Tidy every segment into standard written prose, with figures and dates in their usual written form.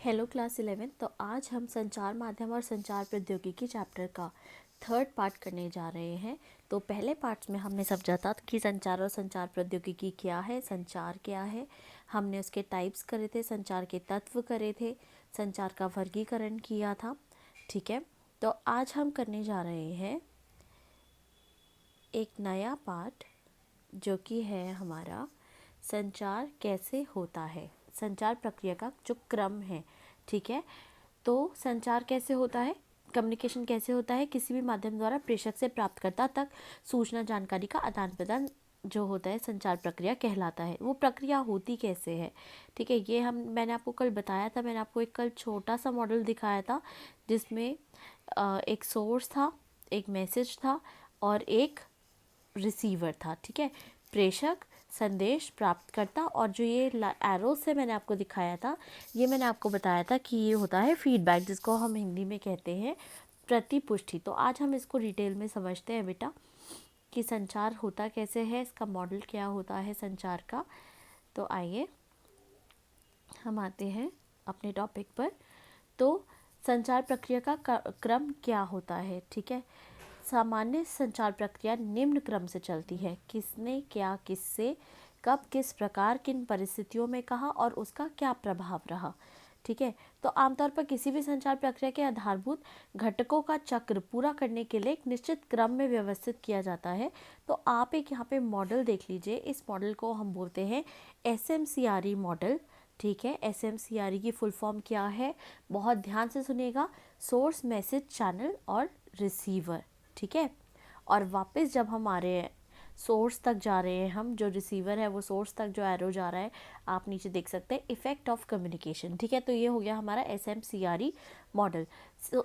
Hello class 11। तो आज हम संचार माध्यम और संचार प्रौद्योगिकी चैप्टर का थर्ड पार्ट करने जा रहे हैं। तो पहले पार्ट में हमने समझा था कि संचार और संचार प्रौद्योगिकी क्या है, संचार क्या है। हमने उसके टाइप्स करे थे, संचार के तत्व करे थे, संचार का वर्गीकरण किया था। ठीक है, तो आज हम करने जा रहे हैं एक नया पार्ट जो कि है हमारा संचार कैसे होता है, संचार प्रक्रिया का जो क्रम है। ठीक है, तो संचार कैसे होता है, कम्युनिकेशन कैसे होता है, किसी भी माध्यम द्वारा प्रेषक से प्राप्तकर्ता तक सूचना जानकारी का आदान प्रदान जो होता है संचार प्रक्रिया कहलाता है। वो प्रक्रिया होती कैसे है, ठीक है, ये मैंने आपको कल बताया था। मैंने आपको एक कल छोटा सा मॉडल दिखाया था जिसमें एक सोर्स था, एक मैसेज था और एक रिसीवर था। ठीक है, प्रेषक, संदेश, प्राप्तकर्ता, और जो ये एरो से मैंने आपको दिखाया था, ये मैंने आपको बताया था कि ये होता है फीडबैक, जिसको हम हिंदी में कहते हैं प्रतिपुष्टि। तो आज हम इसको डिटेल में समझते हैं बेटा कि संचार होता कैसे है, इसका मॉडल क्या होता है संचार का। तो आइए हम आते हैं अपने टॉपिक पर। तो संचार प्रक्रिया का क्रम क्या होता है। ठीक है, सामान्य संचार प्रक्रिया निम्न क्रम से चलती है: किसने क्या किससे कब किस प्रकार किन परिस्थितियों में कहा और उसका क्या प्रभाव रहा। ठीक है, तो आमतौर पर किसी भी संचार प्रक्रिया के आधारभूत घटकों का चक्र पूरा करने के लिए एक निश्चित क्रम में व्यवस्थित किया जाता है। तो आप एक यहाँ पे मॉडल देख लीजिए। इस मॉडल को हम बोलते हैं SMCRE मॉडल। ठीक है, SMCRE की फुल फॉर्म क्या है, बहुत ध्यान से सुनिएगा: सोर्स, मैसेज, चैनल और रिसीवर। ठीक है, और वापस जब हमारे सोर्स तक जा रहे हैं हम, जो रिसीवर है वो सोर्स तक जो एरो जा रहा है, आप नीचे देख सकते हैं इफेक्ट ऑफ कम्युनिकेशन। ठीक है, तो ये हो गया हमारा SMCRE मॉडल।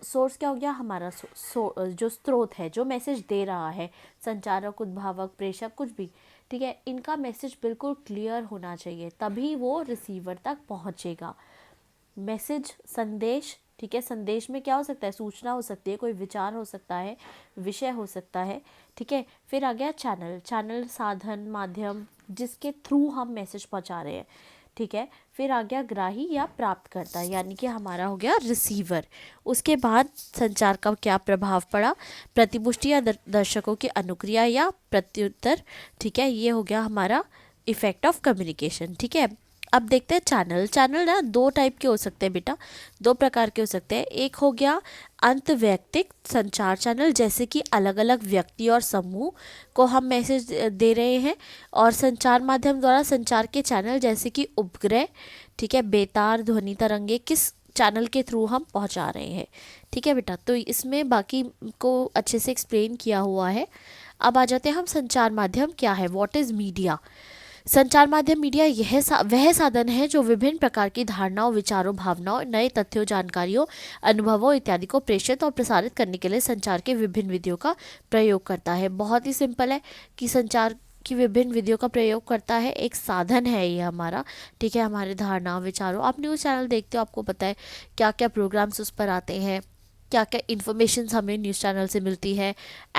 सोर्स क्या हो गया हमारा, जो स्रोत है, जो मैसेज दे रहा है, संचारक, उद्भावक, प्रेषक, कुछ भी। ठीक है, इनका मैसेज बिल्कुल क्लियर होना चाहिए, तभी वो रिसीवर तक पहुंचेगा। मैसेज, संदेश। ठीक है, संदेश में क्या हो सकता है, सूचना हो सकती है, कोई विचार हो सकता है, विषय हो सकता है। ठीक है, फिर आ गया चैनल। चैनल साधन, माध्यम जिसके थ्रू हम मैसेज पहुंचा रहे हैं। ठीक है, फिर आ गया ग्राही या प्राप्तकर्ता, यानी कि हमारा हो गया रिसीवर। उसके बाद संचार का क्या प्रभाव पड़ा, प्रतिपुष्टि या दर्शकों की अनुक्रिया या प्रत्युत्तर। ठीक है, ये हो गया हमारा इफेक्ट ऑफ कम्युनिकेशन। ठीक है, अब देखते हैं चैनल। चैनल ना दो टाइप के हो सकते हैं बेटा, दो प्रकार के हो सकते हैं। एक हो गया अंतर्वैयक्तिक संचार चैनल, जैसे कि अलग अलग व्यक्ति और समूह को हम मैसेज दे रहे हैं, और संचार माध्यम द्वारा संचार के चैनल, जैसे कि उपग्रह, ठीक है, बेतार, ध्वनि तरंगे, किस चैनल के थ्रू हम पहुंचा रहे हैं। ठीक है बेटा, तो इसमें बाकी को अच्छे से एक्सप्लेन किया हुआ है। अब आ जाते हैं हम संचार माध्यम क्या है, व्हाट इज़ मीडिया। संचार माध्यम मीडिया वह साधन है जो विभिन्न प्रकार की धारणाओं, विचारों, भावनाओं, नए तथ्यों, जानकारियों, अनुभवों इत्यादि को प्रेषित और प्रसारित करने के लिए संचार के विभिन्न विधियों का प्रयोग करता है। बहुत ही सिंपल है कि संचार की विभिन्न विधियों का प्रयोग करता है, एक साधन है ये हमारा। ठीक है, हमारे धारणा, विचारों, आप न्यूज़ चैनल देखते हो, आपको पता है क्या क्या प्रोग्राम्स उस पर आते हैं, क्या क्या इन्फॉर्मेशन हमें न्यूज़ चैनल से मिलती है।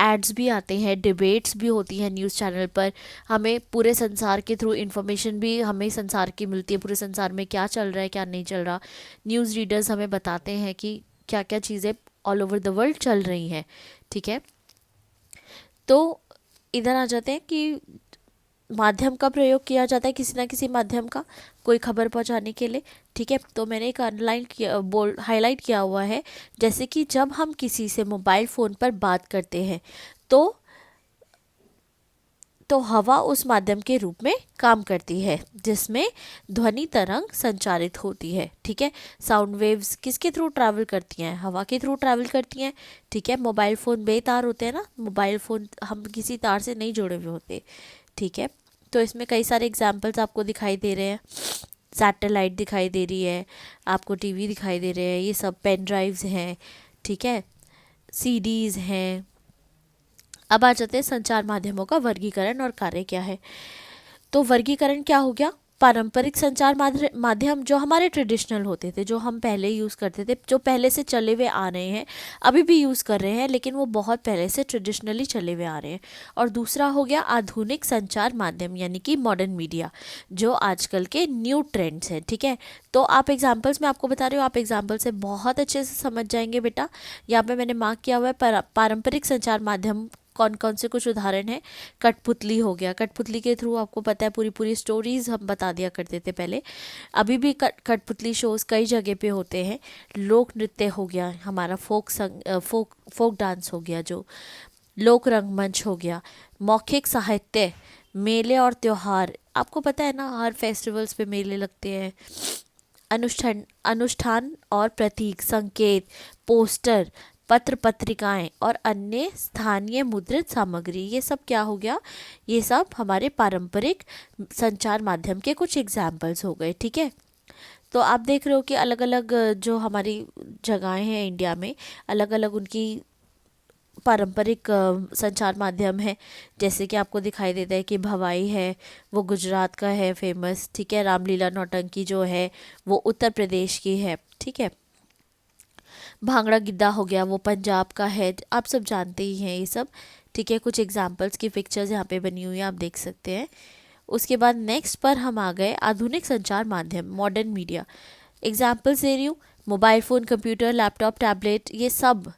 एड्स भी आते हैं, डिबेट्स भी होती हैं न्यूज़ चैनल पर। हमें पूरे संसार के थ्रू इन्फॉर्मेशन भी हमें संसार की मिलती है, पूरे संसार में क्या चल रहा है, क्या नहीं चल रहा। न्यूज़ रीडर्स हमें बताते हैं कि क्या क्या चीज़ें ऑल ओवर द वर्ल्ड चल रही हैं। ठीक है, तो इधर आ जाते हैं कि माध्यम का प्रयोग किया जाता है, किसी ना किसी माध्यम का, कोई खबर पहुंचाने के लिए। ठीक है, तो मैंने एक अंडरलाइन किया, हाईलाइट किया हुआ है, जैसे कि जब हम किसी से मोबाइल फ़ोन पर बात करते हैं तो हवा उस माध्यम के रूप में काम करती है, जिसमें ध्वनि तरंग संचारित होती है। ठीक है, साउंड वेव्स किसके थ्रू ट्रैवल करती हैं, हवा के थ्रू ट्रैवल करती हैं। ठीक है, मोबाइल फ़ोन बेतार होते हैं ना, मोबाइल फ़ोन हम किसी तार से नहीं जुड़े हुए होते। ठीक है, तो इसमें कई सारे एग्जाम्पल्स आपको दिखाई दे रहे हैं। सैटेलाइट दिखाई दे रही है आपको, टीवी दिखाई दे रहे हैं, ये सब पेन ड्राइव्स हैं। ठीक है, सीडीज़ हैं। अब आ जाते हैं संचार माध्यमों का वर्गीकरण और कार्य क्या है। तो वर्गीकरण क्या हो गया, पारंपरिक संचार माध्यम जो हमारे ट्रेडिशनल होते थे, जो हम पहले यूज़ करते थे, जो पहले से चले हुए आ रहे हैं, अभी भी यूज़ कर रहे हैं, लेकिन वो बहुत पहले से ट्रेडिशनली चले हुए आ रहे हैं। और दूसरा हो गया आधुनिक संचार माध्यम यानी कि मॉडर्न मीडिया, जो आजकल के न्यू ट्रेंड्स हैं। ठीक है, तो आप एग्जाम्पल्स में आपको बता रही हूँ, आप एग्जाम्पल से बहुत अच्छे से समझ जाएंगे बेटा। यहाँ पे मैंने मार्क किया हुआ है पारंपरिक संचार माध्यम कौन कौन से कुछ उदाहरण हैं। कठपुतली हो गया, कठपुतली के थ्रू आपको पता है पूरी पूरी स्टोरीज हम बता दिया करते थे पहले, अभी भी कठपुतली शोज कई जगह पे होते हैं। लोक नृत्य हो गया हमारा, फोक डांस हो गया, जो लोक रंगमंच हो गया, मौखिक साहित्य, मेले और त्योहार, आपको पता है ना हर फेस्टिवल्स पे मेले लगते हैं। अनुष्ठान और प्रतीक, संकेत, पोस्टर, पत्र पत्रिकाएं और अन्य स्थानीय मुद्रित सामग्री, ये सब क्या हो गया, ये सब हमारे पारंपरिक संचार माध्यम के कुछ एग्जाम्पल्स हो गए। ठीक है, तो आप देख रहे हो कि अलग अलग जो हमारी जगहें हैं इंडिया में, अलग अलग उनकी पारंपरिक संचार माध्यम है। जैसे कि आपको दिखाई देता है कि भवाई है, वो गुजरात का है फेमस। ठीक है, रामलीला नौटंकी जो है वो उत्तर प्रदेश की है। ठीक है, भांगड़ा गिद्दा हो गया, वो पंजाब का है, आप सब जानते ही हैं ये सब। ठीक है, कुछ एग्जाम्पल्स की पिक्चर्स यहाँ पे बनी हुई है, आप देख सकते हैं। उसके बाद नेक्स्ट पर हम आ गए आधुनिक संचार माध्यम मॉडर्न मीडिया। एग्जाम्पल्स दे रही हूँ, mobile phone, computer, laptop, tablet, ये सब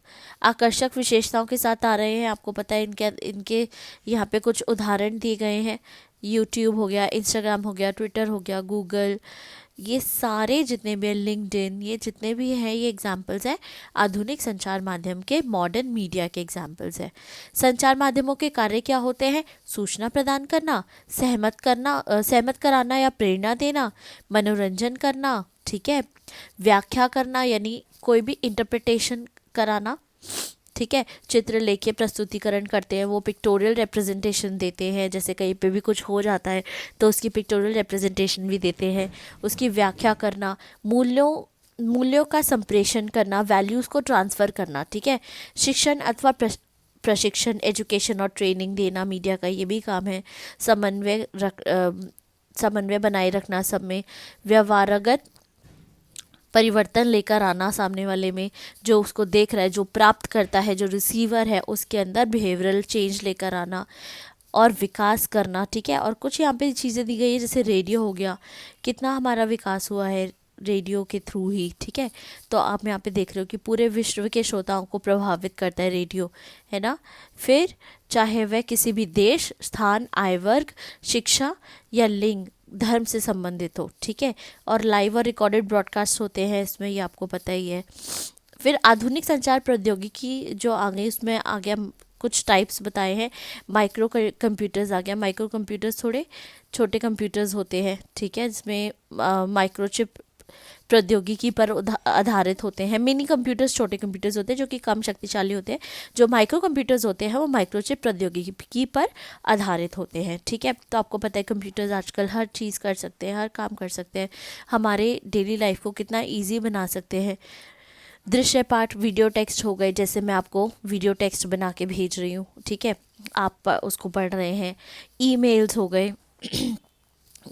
आकर्षक विशेषताओं के साथ आ रहे हैं। आपको पता है इनके इनके यहाँ पे कुछ उदाहरण दिए गए हैं। यूट्यूब हो गया, इंस्टाग्राम हो गया, ट्विटर हो गया, गूगल, ये सारे जितने भी लिंक्डइन, ये जितने भी हैं, ये एग्जाम्पल्स हैं आधुनिक संचार माध्यम के, मॉडर्न मीडिया के एग्जाम्पल्स हैं। संचार माध्यमों के कार्य क्या होते हैं? सूचना प्रदान करना, सहमत कराना या प्रेरणा देना, मनोरंजन करना, ठीक है, व्याख्या करना यानी कोई भी इंटरप्रिटेशन कराना, ठीक है, चित्र लेके प्रस्तुतिकरण करते हैं, वो पिक्टोरियल रिप्रेजेंटेशन देते हैं, जैसे कहीं पे भी कुछ हो जाता है तो उसकी पिक्टोरियल रिप्रेजेंटेशन भी देते हैं, उसकी व्याख्या करना, मूल्यों का संप्रेषण करना, वैल्यूज़ को ट्रांसफ़र करना, ठीक है, शिक्षण अथवा प्रशिक्षण, एजुकेशन और ट्रेनिंग देना मीडिया का ये भी काम है, समन्वय बनाए रखना सब में, व्यवहारगत परिवर्तन लेकर आना सामने वाले में, जो उसको देख रहा है, जो प्राप्त करता है, जो रिसीवर है, उसके अंदर बिहेवियरल चेंज लेकर आना और विकास करना। ठीक है, और कुछ यहाँ पे चीज़ें दी गई है, जैसे रेडियो हो गया, कितना हमारा विकास हुआ है रेडियो के थ्रू ही। ठीक है, तो आप यहाँ पे देख रहे हो कि पूरे विश्व के श्रोताओं को प्रभावित करता है रेडियो, है ना। फिर चाहे वह किसी भी देश, स्थान, आय वर्ग, शिक्षा या लिंग, धर्म से संबंधित हो। ठीक है, और लाइव और रिकॉर्डेड ब्रॉडकास्ट होते हैं इसमें, ये आपको पता ही है। फिर आधुनिक संचार प्रौद्योगिकी जो आ गई, उसमें आ गया कुछ टाइप्स बताए हैं। माइक्रो कंप्यूटर्स आ गया। माइक्रो कंप्यूटर्स थोड़े छोटे कंप्यूटर्स होते हैं, ठीक है, जिसमें माइक्रोचिप प्रौद्योगिकी पर आधारित होते हैं। मिनी कंप्यूटर्स छोटे कंप्यूटर्स होते हैं जो कि कम शक्तिशाली होते हैं। जो माइक्रो कंप्यूटर्स होते हैं वो माइक्रोचिप प्रौद्योगिकी पर आधारित होते हैं। ठीक है, तो आपको पता है कंप्यूटर्स आजकल हर चीज़ कर सकते हैं, हर काम कर सकते हैं, हमारे डेली लाइफ को कितना ईजी बना सकते हैं। दृश्य पाठ, वीडियो टेक्स्ट हो गए, जैसे मैं आपको वीडियो टेक्स्ट बना के भेज रही हूँ, ठीक है, आप उसको पढ़ रहे हैं। ईमेल्स हो गए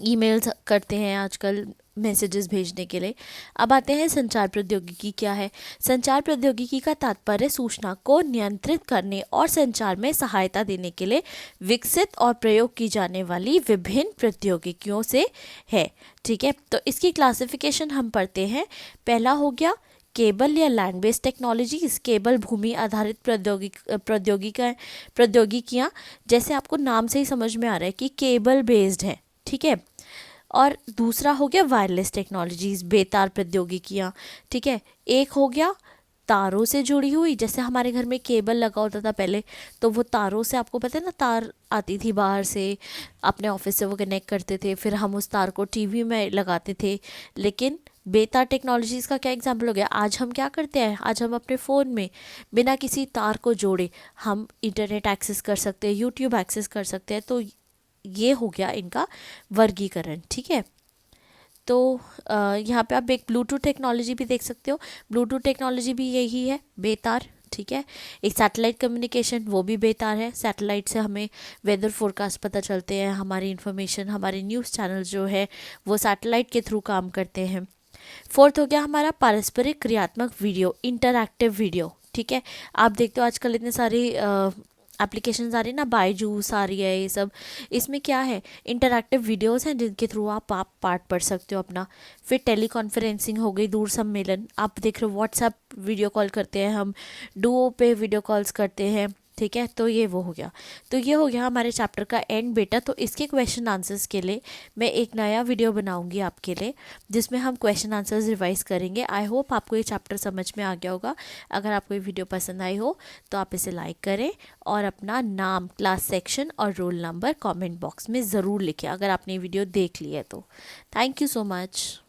ईमेल्स करते हैं आजकल मैसेजेस भेजने के लिए। अब आते हैं संचार प्रौद्योगिकी क्या है। संचार प्रौद्योगिकी का तात्पर्य सूचना को नियंत्रित करने और संचार में सहायता देने के लिए विकसित और प्रयोग की जाने वाली विभिन्न प्रौद्योगिकियों से है। ठीक है, तो इसकी क्लासिफिकेशन हम पढ़ते हैं। पहला हो गया केबल या लैंड बेस्ड टेक्नोलॉजीज। केबल भूमि आधारित प्रौद्योगिकियाँ, जैसे आपको नाम से ही समझ में आ रहा है कि केबल बेस्ड है। ठीक है, और दूसरा हो गया वायरलेस टेक्नोलॉजीज, बेतार प्रौद्योगिकियाँ। ठीक है, एक हो गया तारों से जुड़ी हुई, जैसे हमारे घर में केबल लगा होता था पहले, तो वो तारों से, आपको पता है ना, तार आती थी बाहर से, अपने ऑफिस से वो कनेक्ट करते थे, फिर हम उस तार को टीवी में लगाते थे। लेकिन बेतार टेक्नोलॉजीज़ का क्या एग्जाम्पल हो गया, आज हम क्या करते हैं, आज हम अपने फ़ोन में बिना किसी तार को जोड़े हम इंटरनेट एक्सेस कर सकते हैं, यूट्यूब एक्सेस कर सकते हैं। तो ये हो गया इनका वर्गीकरण। ठीक है, तो यहाँ पे आप एक ब्लूटूथ टेक्नोलॉजी भी देख सकते हो। ब्लूटूथ टेक्नोलॉजी भी यही है, बेतार। ठीक है। एक सैटेलाइट कम्युनिकेशन, वो भी बेतार है। सैटेलाइट से हमें वेदर फोरकास्ट पता चलते हैं, हमारी इन्फॉर्मेशन, हमारे न्यूज़ चैनल जो है वो सैटेलाइट के थ्रू काम करते हैं। फोर्थ हो गया हमारा पारस्परिक क्रियात्मक वीडियो, इंटरैक्टिव वीडियो, ठीक है। आप देखते हो आजकल इतने सारी एप्लीकेशंस आ रही है ना, बायजूस आ रही है, ये सब, इसमें क्या है, इंटरैक्टिव वीडियोस हैं जिनके थ्रू आप पार्ट पढ़ सकते हो अपना। फिर टेली कॉन्फ्रेंसिंग हो गई, दूर सम्मेलन, आप देख रहे हो व्हाट्सएप वीडियो कॉल करते हैं हम, डुओ पे वीडियो कॉल्स करते हैं, ठीक है। तो ये वो हो गया। तो ये हो गया हमारे चैप्टर का एंड बेटा। तो इसके क्वेश्चन आंसर्स के लिए मैं एक नया वीडियो बनाऊंगी आपके लिए, जिसमें हम क्वेश्चन आंसर्स रिवाइज करेंगे। आई होप आपको ये चैप्टर समझ में आ गया होगा। अगर आपको ये वीडियो पसंद आई हो तो आप इसे लाइक करें और अपना नाम, क्लास सेक्शन और रोल नंबर कमेंट बॉक्स में ज़रूर लिखें अगर आपने ये वीडियो देख ली है तो। Thank you so much.